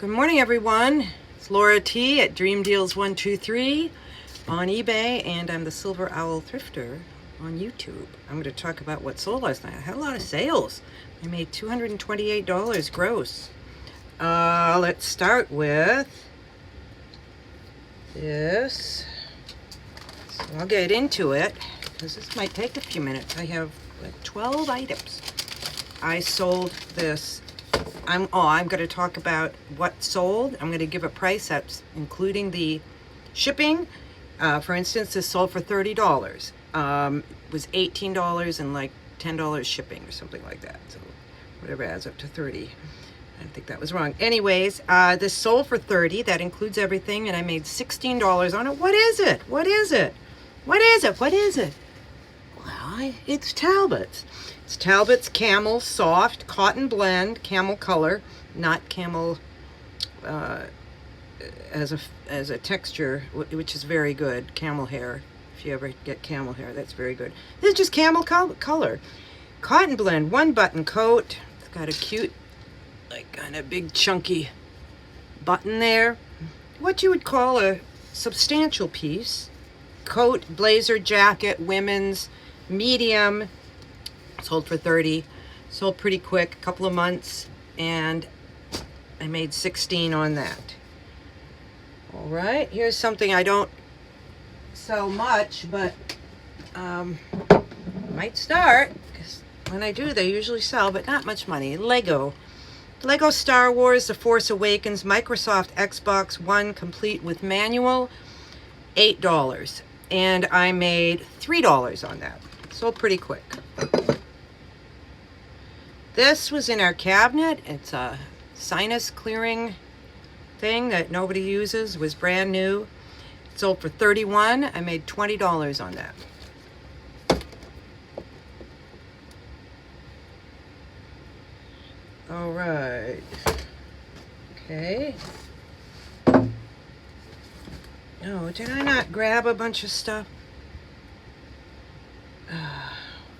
Good morning, everyone. It's Laura T. at Dream Deals 123 on eBay, and I'm the Silver Owl Thrifter on YouTube. I'm going to talk about what sold last night. I had a lot of sales. I made $228 gross. Let's start with this. So I'll get into it because this might take a few minutes. I have like 12 items. I sold this. I'm going to talk about what sold. I'm going to give a price that's including the shipping. For instance, this sold for $30. It was $18 and like $10 shipping or something like that. So whatever adds up to 30. I think that was wrong. Anyways, this sold for $30. That includes everything, and I made $16 on it. What is it? What is it? What is it? What is it? Well, it's Talbot's. It's Talbot's Camel Soft Cotton Blend, camel color, not camel as a texture, which is very good. Camel hair, if you ever get camel hair, that's very good. This is just camel color. Cotton blend, 1-button coat. It's got a cute, like kind of big chunky button there. What you would call a substantial piece. Coat, blazer, jacket, women's, medium. Sold for $30. Sold pretty quick, a couple of months, and I made 16 on that. All right, here's something I don't sell much, but might start, because when I do, they usually sell, but not much money. Lego Star Wars The Force Awakens Microsoft Xbox One complete with manual, $8, and I made $3 on that. Sold pretty quick. This was in our cabinet. It's a sinus clearing thing that nobody uses. It was brand new. It sold for $31. I made $20 on that. All right. Okay. No, did I not grab a bunch of stuff? All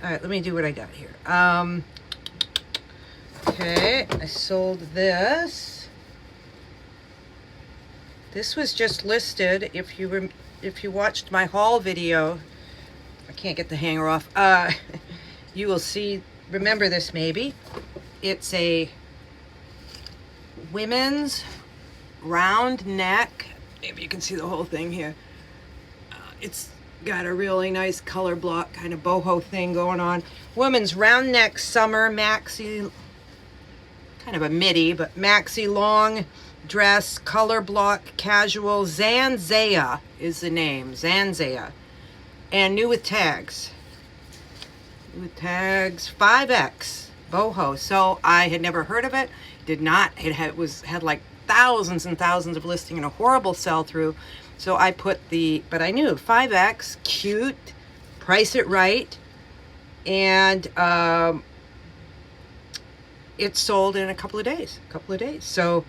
right, let me do what I got here. Okay, I sold this. This was just listed. If you watched my haul video, I can't get the hanger off. You will see. Remember this maybe. It's a women's round neck. Maybe you can see the whole thing here. It's got a really nice color block kind of boho thing going on. Women's round neck summer maxi. Kind of a midi, but maxi long dress, color block, casual. Zanzea is the name, Zanzea. And new with tags. New with tags, 5X, boho. So I had never heard of it, did not, it had like thousands and thousands of listing and a horrible sell-through. So I put but I knew 5X, cute, price it right, and it sold in a couple of days. So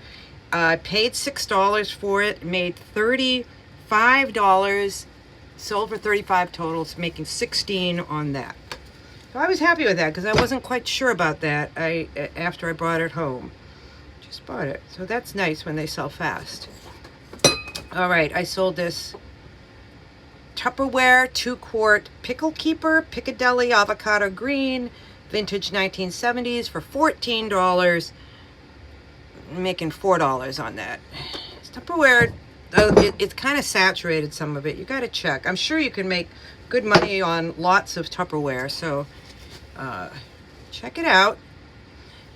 I paid $6 for it, made $35, sold for $35 total, so making 16 on that. So I was happy with that because I wasn't quite sure about that after I brought it home. Just bought it. So that's nice when they sell fast. All right, I sold this Tupperware 2-quart pickle keeper, Piccadilly avocado green, vintage 1970s for $14, making $4 on that. Tupperware, it's kind of saturated, some of it. You got to check. I'm sure you can make good money on lots of Tupperware, so check it out.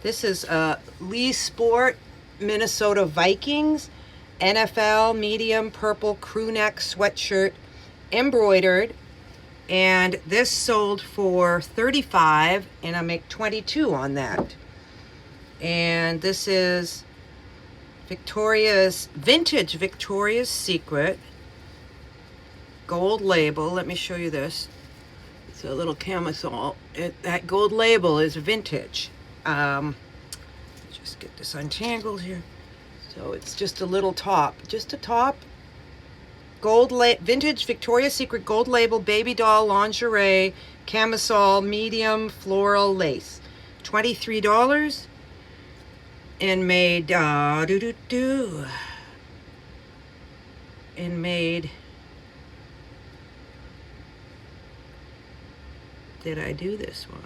This is Lee Sport Minnesota Vikings NFL medium purple crew neck sweatshirt, embroidered. And this sold for $35, and I make $22 on that. And this is vintage Victoria's Secret gold label. Let me show you this. It's a little camisole. That gold label is vintage. Just get this untangled here. So it's just a little top, just a top. Vintage Victoria's Secret gold label baby doll lingerie camisole medium floral lace, $23. and made did I do this one?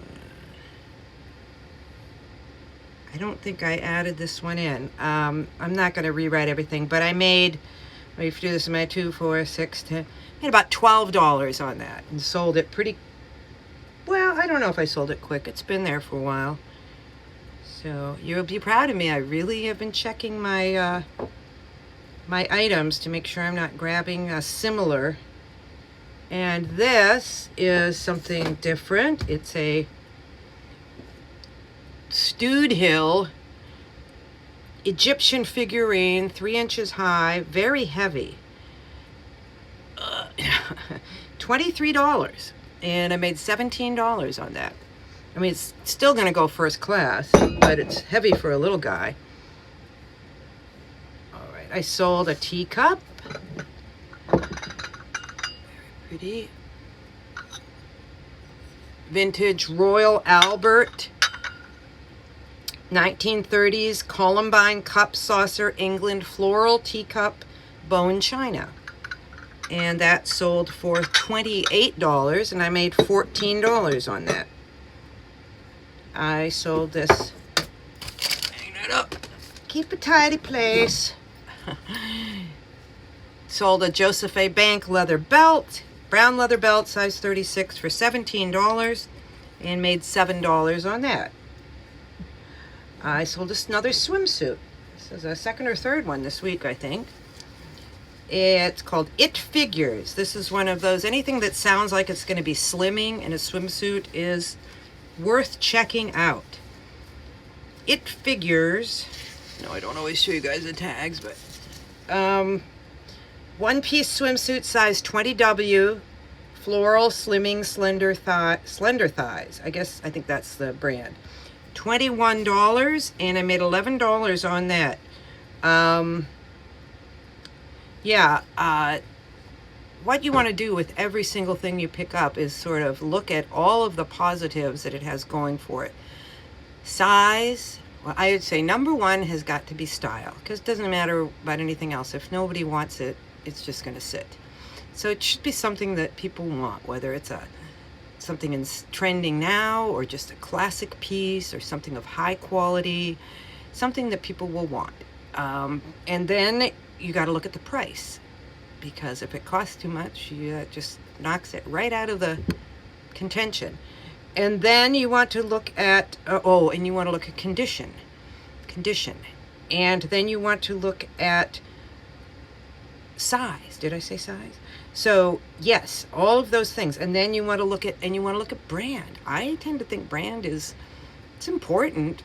I don't think I added this one in. I'm not going to rewrite everything, but I made, if you do this in my 2, 4, 6, 10, made about $12 on that and sold it pretty, well, I don't know if I sold it quick. It's been there for a while. So you'll be proud of me. I really have been checking my my items to make sure I'm not grabbing a similar. And this is something different. It's a Stewed Hill Egyptian figurine, 3 inches high, very heavy. $23, and I made $17 on that. I mean, it's still going to go first class, but it's heavy for a little guy. All right, I sold a teacup. Very pretty. Vintage Royal Albert 1930s Columbine cup saucer, England floral teacup, bone china. And that sold for $28, and I made $14 on that. I sold this. Hang that up. Keep a tidy place. Sold a Joseph A. Bank leather belt, brown leather belt, size 36 for $17, and made $7 on that. I sold another swimsuit. This is a second or third one this week, I think. It's called It Figures. This is one of those, anything that sounds like it's going to be slimming in a swimsuit is worth checking out. It Figures. No, I don't always show you guys the tags, but one-piece swimsuit, size 20W, floral, slimming, slender thighs. I think that's the brand. $21, and I made $11 on that. What you want to do with every single thing you pick up is sort of look at all of the positives that it has going for it. Size, well, I would say number one has got to be style, because it doesn't matter about anything else. If nobody wants it, it's just going to sit. So it should be something that people want, whether it's something in trending now, or just a classic piece, or something of high quality, something that people will want. And then you got to look at the price, because if it costs too much, that just knocks it right out of the contention. And then you want to look at and you want to look at condition, and then you want to look at size. Did I say size? So yes, all of those things. And then you want to look at brand. I tend to think brand it's important,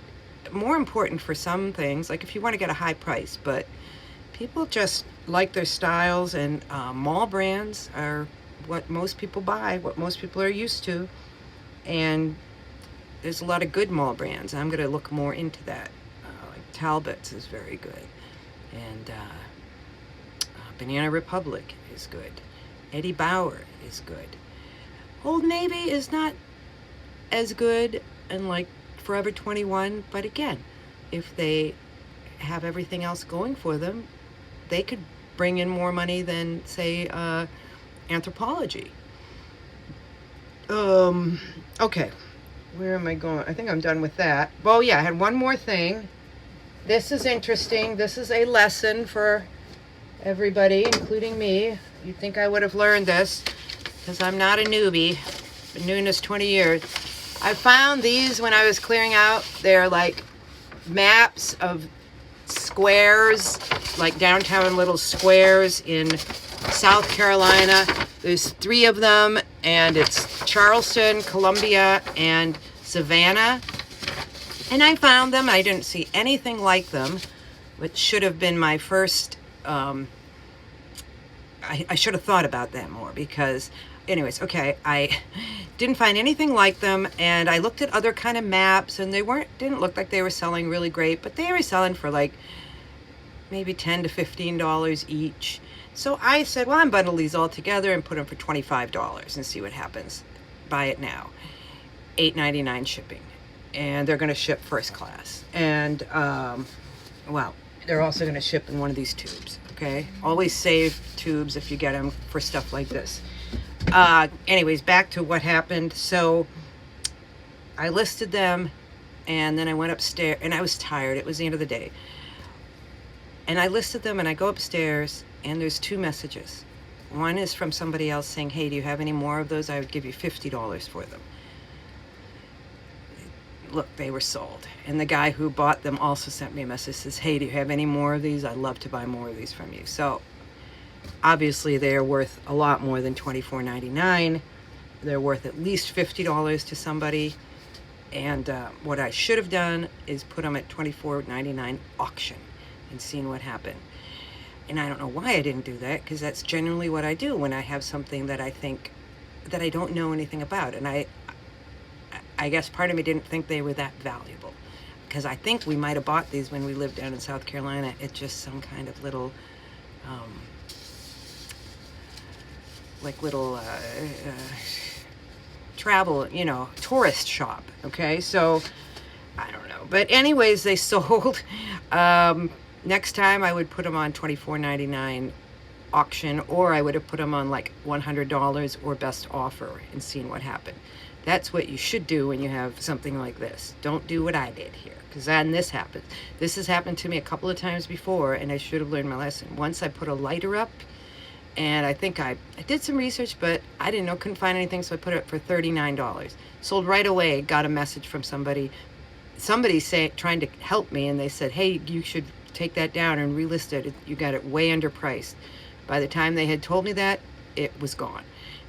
more important for some things, like if you want to get a high price, but people just like their styles, and mall brands are what most people buy, what most people are used to, and there's a lot of good mall brands. I'm going to look more into that. Like Talbot's is very good, and Banana Republic is good. Eddie Bauer is good. Old Navy is not as good, and like Forever 21, but again, if they have everything else going for them, they could bring in more money than, say, Anthropology. Okay, where am I going? I think I'm done with that. Well, yeah, I had one more thing. This is interesting. This is a lesson for everybody, including me. You'd think I would have learned this, because I'm not a newbie. Been doing this 20 years. I found these when I was clearing out. They're like maps of squares, like downtown little squares in South Carolina. There's 3 of them, and it's Charleston, Columbia, and Savannah. And I found them. I didn't see anything like them, which should have been my first. I should have thought about that more, because anyways, okay, I didn't find anything like them, and I looked at other kind of maps, and they didn't look like they were selling really great, but they were selling for like maybe $10 to $15 each. So I said, well, I'm bundle these all together and put them for $25 and see what happens. Buy it now. $8.99 shipping, and they're going to ship first class. And well, they're also going to ship in one of these tubes, okay? Always save tubes if you get them for stuff like this. Anyways, back to what happened. So I listed them, and then I went upstairs, and I was tired. It was the end of the day. And I listed them, and I go upstairs, and there's 2 messages. One is from somebody else saying, hey, do you have any more of those? I would give you $50 for them. Look, they were sold. And the guy who bought them also sent me a message, says, hey, do you have any more of these? I'd love to buy more of these from you. So obviously they're worth a lot more than $24.99. They're worth at least $50 to somebody. And what I should have done is put them at $24.99 auction and seen what happened. And I don't know why I didn't do that, because that's generally what I do when I have something that I think that I don't know anything about. And I guess part of me didn't think they were that valuable, because I think we might have bought these when we lived down in South Carolina. It's just some kind of little, travel, tourist shop. Okay, so I don't know. But anyways, they sold. Next time I would put them on $24.99 auction, or I would have put them on like $100 or best offer and seen what happened. That's what you should do when you have something like this. Don't do what I did here, because then this happens. This has happened to me a couple of times before, and I should have learned my lesson. Once I put a lighter up, and I think I did some research, but I didn't know, couldn't find anything, so I put it up for $39. Sold right away. Got a message from somebody trying to help me, and they said, hey, you should take that down and relist it. You got it way underpriced. By the time they had told me that, it was gone.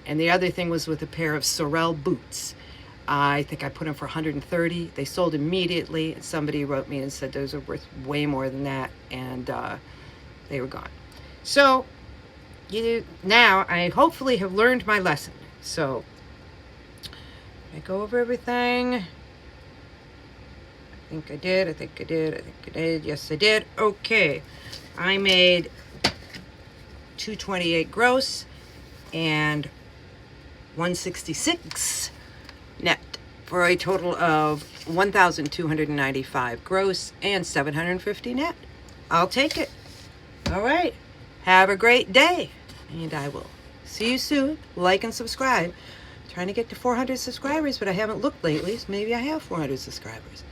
And the other thing was with a pair of Sorel boots. I think I put them for $130. They sold immediately. And somebody wrote me and said those are worth way more than that, and they were gone. So now I hopefully have learned my lesson. So I go over everything. I think I did. Yes, I did. Okay. I made $228 gross and $166 net, for a total of $1,295 gross and $750 net. I'll take it. All right. Have a great day, and I will see you soon. Like and subscribe. Trying to get to 400 subscribers, but I haven't looked lately, so maybe I have 400 subscribers.